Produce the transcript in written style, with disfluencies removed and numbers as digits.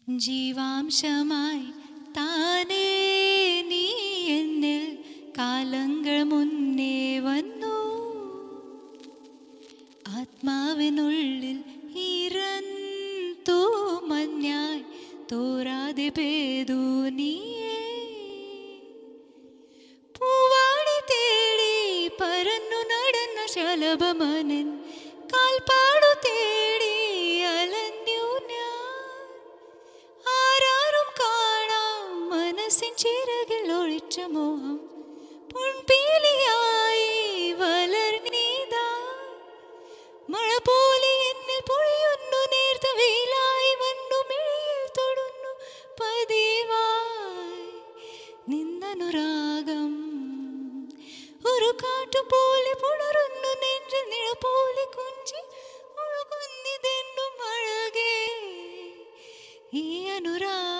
ജീവാംശമായി താനേ നീ എന്നിൽ കാലങ്ങൾ മുന്നേ വന്നു. ആത്മാവിനുള്ളിൽ ഇറന്തൂ മഞ്ഞായി തോരാതെ പേതു നീയേ. പൂവാടി തേടി പരന്നു നടന്ന ശലഭമനൻ കാൽപ്പാടു തേടി അലഞ്ഞു ഞാൻ. ആരാരും കാണാം മനസ്സിൻ ചിറകിൽ ഒളിച്ച മോഹം പൊൻപീലിയായി വളർന്നീതാ. മഴ പോലെ എന്നിൽ പൊഴിയുന്നു, നേർത്ത വെയിലായി വന്നു മിഴിയിൽ തൊടുന്നു പതിവായി നിന്നനുരാഗം. ഒരു കാറ്റുപോലെ പുണരുന്നു നെഞ്ചിൽ, നിഴ പോലെ കുഞ്ചി ഒഴുകുന്നിതെന്നും അഴകേ ഈ അനുരാഗം.